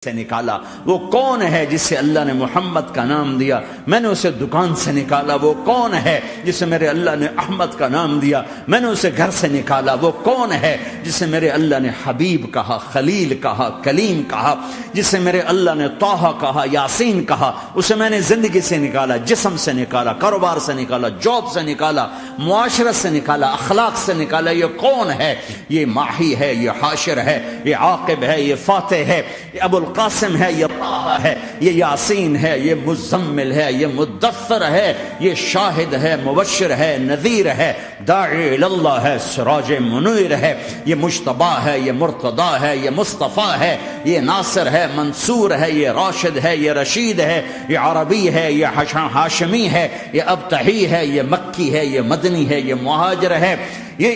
سے نکالا؟ وہ کون ہے جسے اللہ نے محمد کا نام دیا؟ میں نے اسے دکان سے نکالا۔ وہ کون ہے جسے میرے اللہ نے احمد کا نام دیا؟ میں نے اسے گھر سے نکالا۔ وہ کون ہے جسے میرے اللہ نے حبیب کہا، خلیل کہا، کلیم کہا، جسے میرے اللہ نے طٰہٰ کہا، یاسین کہا؟ اسے میں نے زندگی سے نکالا، جسم سے نکالا، کاروبار سے نکالا، جاب سے نکالا، معاشرت سے نکالا، اخلاق سے نکالا۔ یہ کون ہے؟ یہ ماہی ہے، یہ حاشر ہے، یہ عاقب ہے، یہ فاتح ہے، یہ ابو القاسم ہے، یہ طٰہٰ ہے، یہ یاسین ہے، یہ مزمل ہے، یہ مدثر ہے، یہ شاہد ہے، مبشر ہے، نذیر ہے، داعی اللہ ہے، سراج منیر ہے، یہ مجتبیٰ ہے، یہ مرتضیٰ ہے، یہ مصطفیٰ ہے، یہ ناصر ہے، منصور ہے، یہ راشد ہے، یہ رشید ہے، یہ عربی ہے، یہ ہاشمی ہے، یہ ابتحی ہے، یہ مکی ہے، یہ مدنی ہے، یہ مہاجر ہے، یہ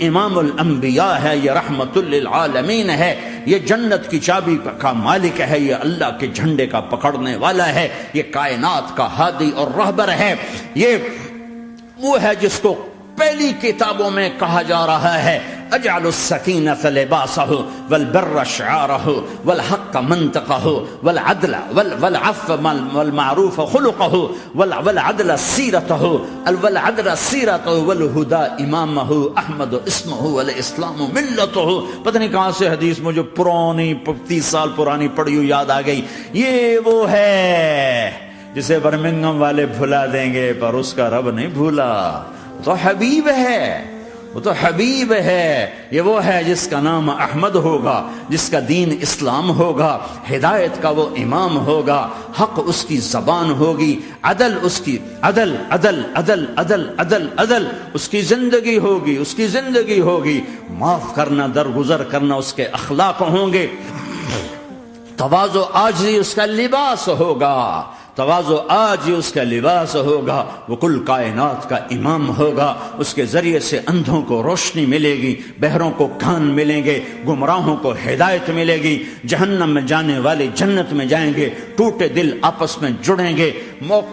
امام الانبیاء ہے، یہ رحمت للعالمین ہے، یہ جنت کی چابی کا مالک ہے، یہ اللہ کے جھنڈے کا پکڑنے والا ہے، یہ کائنات کا ہادی اور رہبر ہے۔ یہ وہ ہے جس کو پہلی کتابوں میں کہا جا رہا ہے اجعل السکینۃ لباسہ والبر شعارہ والحق منطقہ والعدل والعفو والمعروف خلقہ والعدل سیرتہ والہدى امامہ احمد اسمہ والاسلام ملتہ۔ پتہ نہیں کہاں سے حدیث مجھے پرانی 30 سال پرانی پڑھی ہوئی یاد آ گئی۔ یہ وہ ہے جسے برمنگم والے بھلا دیں گے پر اس کا رب نہیں بھولا۔ تو حبیب ہے، وہ تو حبیب ہے۔ یہ وہ ہے جس کا نام احمد ہوگا، جس کا دین اسلام ہوگا، ہدایت کا وہ امام ہوگا، حق اس کی زبان ہوگی، عدل اس کی عدل عدل عدل عدل عدل عدل اس کی زندگی ہوگی، اس کی زندگی ہوگی، معاف کرنا، درگزر کرنا اس کے اخلاق ہوں گے، تواضع عاجزی اس کا لباس ہوگا، تواضع آج اس کا لباس ہوگا۔ وہ کل کائنات کا امام ہوگا۔ اس کے ذریعے سے اندھوں کو روشنی ملے گی، بہروں کو کان ملیں گے، گمراہوں کو ہدایت ملے گی، جہنم میں جانے والے جنت میں جائیں گے، ٹوٹے دل آپس میں جڑیں گے،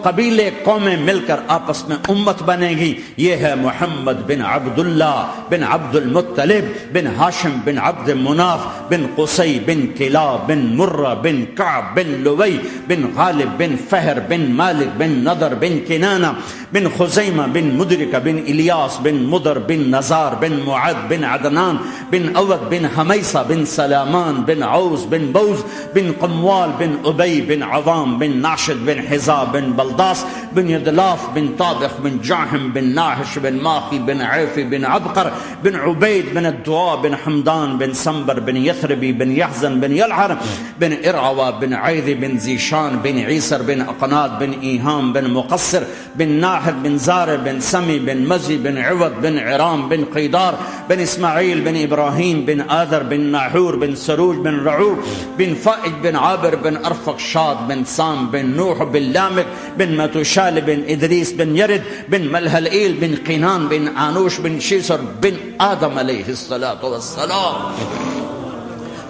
قبیلے قومیں مل کر آپس میں امت بنے گی۔ یہ ہے محمد بن عبداللہ بن عبد المطلب بن ہاشم بن عبد مناف بن قصی بن کلاب بن مرہ بن کعب بن لوی بن غالب بن فہر بن مالک بن نضر بن کنانہ بن خزیمہ بن مدرکہ بن الیاس بن مدر بن نزار بن معد بن عدنان بن اود بن حمیصہ بن سلامان بن عوز بن بوز بن قموال بن ابی بن عوام بن ناشد بن حزا بن بلداس بن یدلاف بن طابخ بن جاحم بن ناحش بن ماخی بن عیفی بن عبقر بن عبید بن الدعاء بن حمدان بن سنبر بن یثربی بن یحزن بن یلحر بن ارعوا بن عیذ بن زیشان بن عیسر بن اقناد بن ایہام بن مقصر بن ناحر بن زار بن سمی بن مزی بن عوض بن عرام بن قیدار بن اسماعیل بن ابراہیم بن آذر بن ناحور بن سروج بن رعوب بن فائج بن عابر بن ارفق شاد بن سام بن نوح بن لامک بن متوشال بن ادریس بن یرد بن ملہلئیل بن قینان بن آنوش بن شیسر بن آدم علیہ السلام۔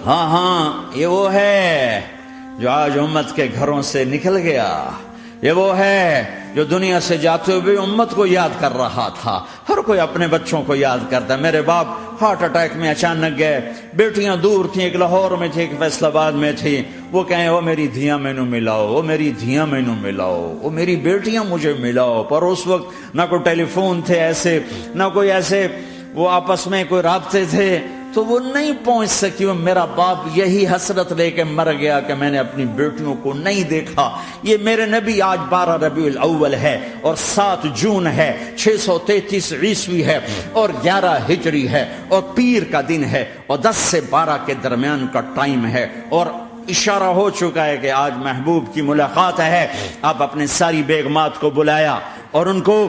ہاں یہ وہ ہے جو آج امت کے گھروں سے نکل گیا۔ یہ وہ ہے جو دنیا سے جاتے ہوئے امت کو یاد کر رہا تھا۔ ہر کوئی اپنے بچوں کو یاد کرتا ہے۔ میرے باپ ہارٹ اٹیک میں اچانک گئے، بیٹیاں دور تھیں، ایک لاہور میں تھی، ایک فیصل آباد میں تھی۔ وہ کہیں وہ میری دھیاں مینو ملاؤ، وہ میری دھیاں مینو ملاؤ، وہ میری بیٹیاں مجھے ملاؤ۔ پر اس وقت نہ کوئی ٹیلی فون تھے ایسے، نہ کوئی ایسے وہ آپس میں کوئی رابطے تھے، تو وہ نہیں پہنچ سکی۔ میرا باپ یہی حسرت لے کے مر گیا کہ میں نے اپنی بیٹیوں کو نہیں دیکھا۔ یہ میرے نبی آج 12 ربیع الاول ہے اور 7 جون ہے، 633 عیسوی ہے اور 11 ہجری ہے اور پیر کا دن ہے اور 10 سے 12 کے درمیان کا ٹائم ہے، اور اشارہ ہو چکا ہے کہ آج محبوب کی ملاقات ہے۔ آپ اپنے ساری بیگمات کو بلایا اور ان کو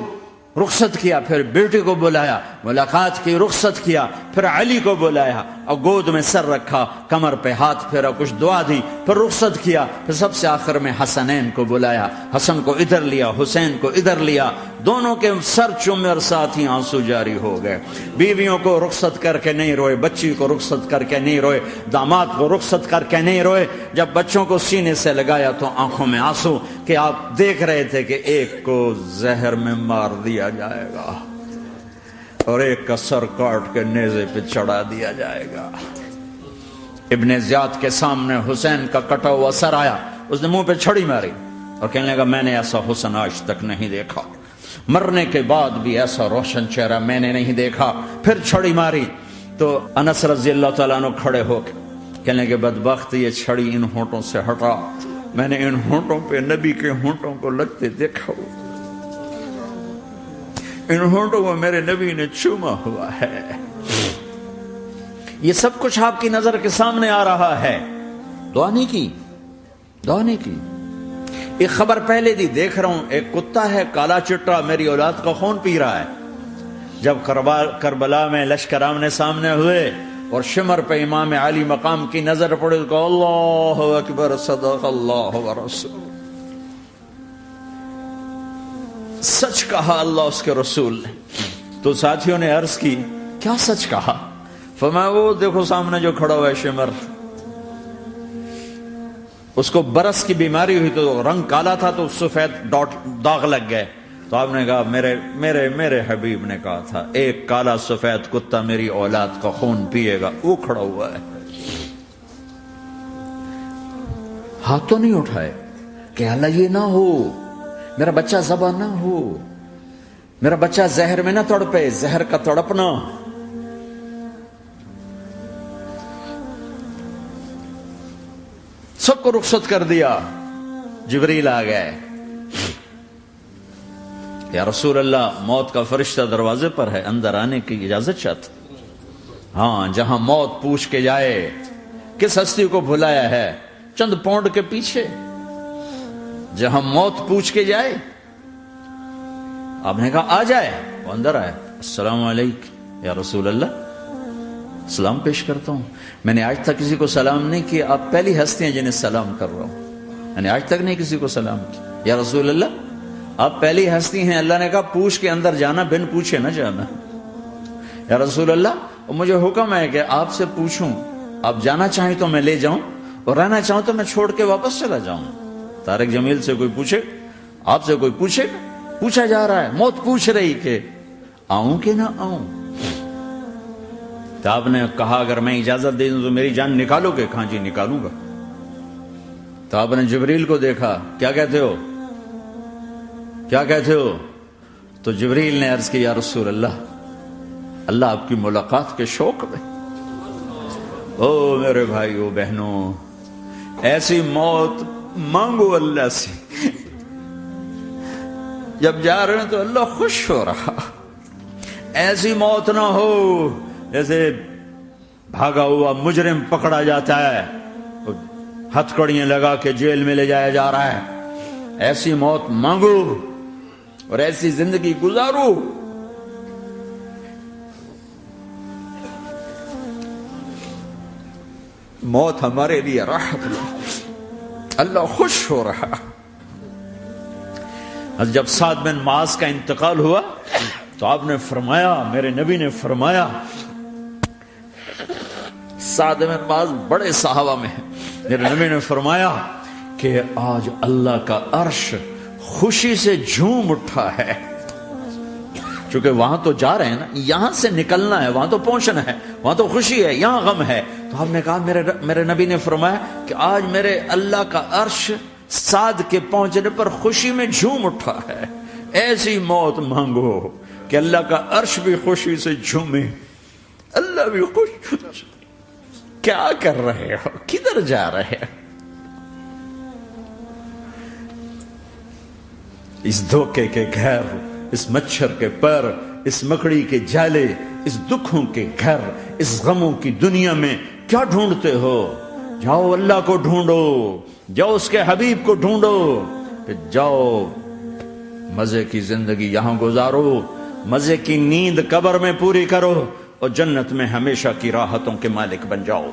رخصت کیا، پھر بیٹی کو بلایا، ملاقات کی، رخصت کیا، پھر علی کو بلایا اور گود میں سر رکھا، کمر پہ ہاتھ پھیرا، کچھ دعا دی، پھر رخصت کیا، پھر سب سے آخر میں حسنین کو بلایا، حسن کو ادھر لیا، حسین کو ادھر لیا، دونوں کے سر چومے اور ساتھ ہی آنسو جاری ہو گئے۔ بیویوں کو رخصت کر کے نہیں روئے، بچی کو رخصت کر کے نہیں روئے، داماد کو رخصت کر کے نہیں روئے۔ جب بچوں کو سینے سے لگایا تو آنکھوں میں آنسو کہ آپ دیکھ رہے تھے کہ ایک کو زہر میں مار دیا جائے گا اور ایک کا سر کاٹ کے نیزے پہ چڑھا دیا جائے گا۔ ابن زیاد کے سامنے حسین کا کٹا ہوا سر آیا، اس نے منہ پہ چھڑی ماری اور کہنے لگا میں نے ایسا حسن آج تک نہیں دیکھا، مرنے کے بعد بھی ایسا روشن چہرہ میں نے نہیں دیکھا، پھر چھڑی ماری۔ تو انس رضی اللہ تعالیٰ عنہ کھڑے ہو کے کہنے لگے بدبخت یہ چھڑی ان ہونٹوں سے ہٹا، میں نے ان ہونٹوں پہ نبی کے ہونٹوں کو لگتے دیکھا، ان ہونٹوں کو میرے نبی نے چوما ہوا ہے۔ یہ سب کچھ آپ کی نظر کے سامنے آ رہا ہے، دعا نہیں کی، دعا نہیں کی۔ ایک خبر پہلے دی دیکھ رہا ہوں، ایک کتا ہے کالا چٹا میری اولاد کا خون پی رہا ہے۔ جب کربلا میں لشکر آمنے سامنے ہوئے اور شمر پہ امام علی مقام کی نظر پڑے تو اللہ اکبر صدق اللہ ورسول، سچ کہا اللہ اس کے رسول نے۔ تو ساتھیوں نے عرض کی کیا سچ کہا؟ فرمایا وہ دیکھو سامنے جو کھڑا ہوا ہے شمر، اس کو برس کی بیماری ہوئی تو رنگ کالا تھا تو سفید داغ لگ گئے، تو آپ نے کہا میرے حبیب نے کہا تھا ایک کالا سفید کتا میری اولاد کا خون پیے گا، وہ کھڑا ہوا ہے۔ ہاتھ تو نہیں اٹھائے کہ اللہ یہ نہ ہو، میرا بچہ ذبح نہ ہو، میرا بچہ زہر میں نہ تڑپے، زہر کا تڑپنا۔ سب کو رخصت کر دیا، جبریل آ گئے، یا رسول اللہ موت کا فرشتہ دروازے پر ہے، اندر آنے کی اجازت چاہتا۔ ہاں جہاں موت پوچھ کے جائے کس ہستی کو بھلایا ہے، چند پونڈ کے پیچھے، جہاں موت پوچھ کے جائے۔ آپ نے کہا آ جائے، وہ اندر آئے، السلام علیکم یا رسول اللہ، سلام پیش کرتا ہوں، میں نے آج تک کسی کو سلام نہیں کیا، آپ پہلی ہستی ہیں جنہیں سلام کر رہا ہوں، میں نے آج تک نہیں کسی کو سلام کیا، یا رسول اللہ آپ پہلی ہستی ہیں۔ اللہ نے کہا پوچھ کے اندر جانا، بن پوچھے نہ جانا۔ یا رسول اللہ مجھے حکم ہے کہ آپ سے پوچھوں، آپ جانا چاہیں تو میں لے جاؤں اور رہنا چاہوں تو میں چھوڑ کے واپس چلا جاؤں۔ طارق جمیل سے کوئی پوچھے، آپ سے کوئی پوچھے، پوچھا جا رہا ہے، موت پوچھ رہی کہ آؤں کہ نہ آؤں۔ تو آپ نے کہا اگر میں اجازت دے دوں تو میری جان نکالو گے؟ کہاں جی نکالوں گا۔ تو آپ نے جبریل کو دیکھا، کیا کہتے ہو، کیا کہتے ہو؟ تو جبریل نے عرض کی یا رسول اللہ، اللہ آپ کی ملاقات کے شوق میں۔ او میرے بھائیو بہنوں، ایسی موت مانگو اللہ سے، جب جا رہے ہیں تو اللہ خوش ہو رہا۔ ایسی موت نہ ہو جیسے بھاگا ہوا مجرم پکڑا جاتا ہے، ہتھکڑیاں لگا کے جیل میں لے جایا جا رہا ہے۔ ایسی موت مانگو اور ایسی زندگی گزارو۔ موت ہمارے لیے راحت ہے، اللہ خوش ہو رہا۔ جب سعد بن معاذ کا انتقال ہوا تو آپ نے فرمایا، میرے نبی نے فرمایا، سعد بن معاذ بڑے صحابہ میں ہیں، میرے نبی نے فرمایا کہ آج اللہ کا عرش خوشی سے جھوم اٹھا ہے، چونکہ وہاں تو جا رہے ہیں نا، یہاں سے نکلنا ہے، وہاں تو پہنچنا ہے، وہاں تو خوشی ہے، یہاں غم ہے۔ تو آپ نے کہا، میرے نبی نے فرمایا کہ آج میرے اللہ کا عرش سعد کے پہنچنے پر خوشی میں جھوم اٹھا ہے۔ ایسی موت مانگو کہ اللہ کا عرش بھی خوشی سے جھومے، اللہ بھی خوش۔ کیا کر رہے ہو، کدھر جا رہے ہو؟ اس دھوکے کے گھر، اس مچھر کے پر، اس مکڑی کے جالے، اس دکھوں کے گھر، اس غموں کی دنیا میں کیا ڈھونڈتے ہو؟ جاؤ اللہ کو ڈھونڈو، جاؤ اس کے حبیب کو ڈھونڈو، پھر جاؤ مزے کی زندگی یہاں گزارو، مزے کی نیند قبر میں پوری کرو اور جنت میں ہمیشہ کی راحتوں کے مالک بن جاؤ۔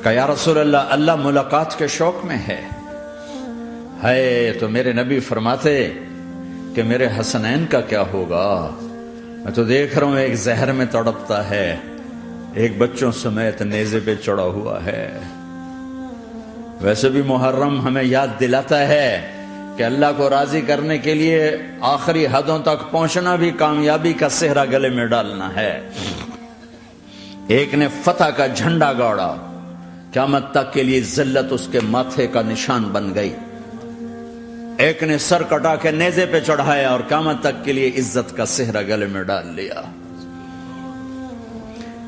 کہ یا رسول اللہ، اللہ ملاقات کے شوق میں ہے۔ تو میرے نبی فرماتے کہ میرے حسنین کا کیا ہوگا؟ میں تو دیکھ رہا ہوں ایک زہر میں تڑپتا ہے، ایک بچوں سمیت نیزے پہ چڑھا ہوا ہے۔ ویسے بھی محرم ہمیں یاد دلاتا ہے کہ اللہ کو راضی کرنے کے لیے آخری حدوں تک پہنچنا بھی کامیابی کا صحرا گلے میں ڈالنا ہے۔ ایک نے فتح کا جھنڈا گاڑا، قیامت تک کے لیے ذلت اس کے ماتھے کا نشان بن گئی۔ ایک نے سر کٹا کے نیزے پہ چڑھایا اور قیامت تک کے لیے عزت کا صحرا گلے میں ڈال لیا۔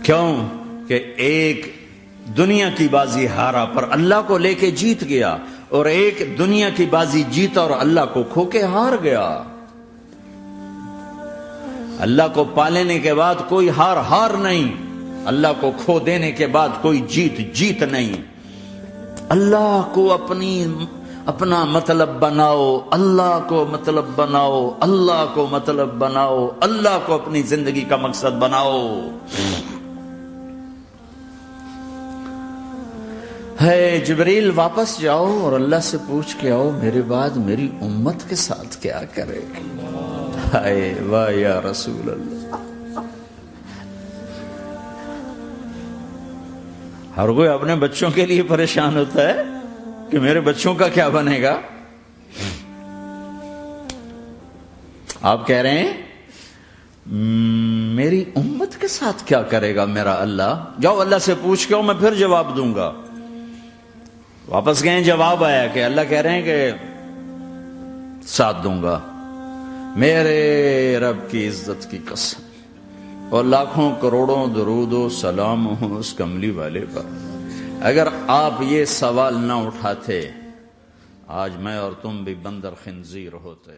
کیوں کہ ایک دنیا کی بازی ہارا پر اللہ کو لے کے جیت گیا، اور ایک دنیا کی بازی جیتا اور اللہ کو کھو کے ہار گیا۔ اللہ کو پالینے کے بعد کوئی ہار نہیں، اللہ کو کھو دینے کے بعد کوئی جیت نہیں۔ اللہ کو اپنا مطلب بناؤ، اللہ کو مطلب بناؤ، اللہ کو مطلب بناؤ، اللہ کو اپنی زندگی کا مقصد بناؤ۔ ہے جبریل واپس جاؤ اور اللہ سے پوچھ کے آؤ میرے بعد میری امت کے ساتھ کیا کرے گا۔ ہائے واہ یا رسول اللہ۔ ہر کوئی اپنے بچوں کے لیے پریشان ہوتا ہے کہ میرے بچوں کا کیا بنے گا۔ آپ کہہ رہے ہیں میری امت کے ساتھ کیا کرے گا میرا اللہ؟ جاؤ اللہ سے پوچھ کے آؤ، میں پھر جواب دوں گا۔ واپس گئے، جواب آیا کہ اللہ کہہ رہے ہیں کہ ساتھ دوں گا، میرے رب کی عزت کی قسم، اور لاکھوں کروڑوں درود و سلام ہوں اس کملی والے پر۔ اگر آپ یہ سوال نہ اٹھاتے، آج میں اور تم بھی بندر خنزیر ہوتے۔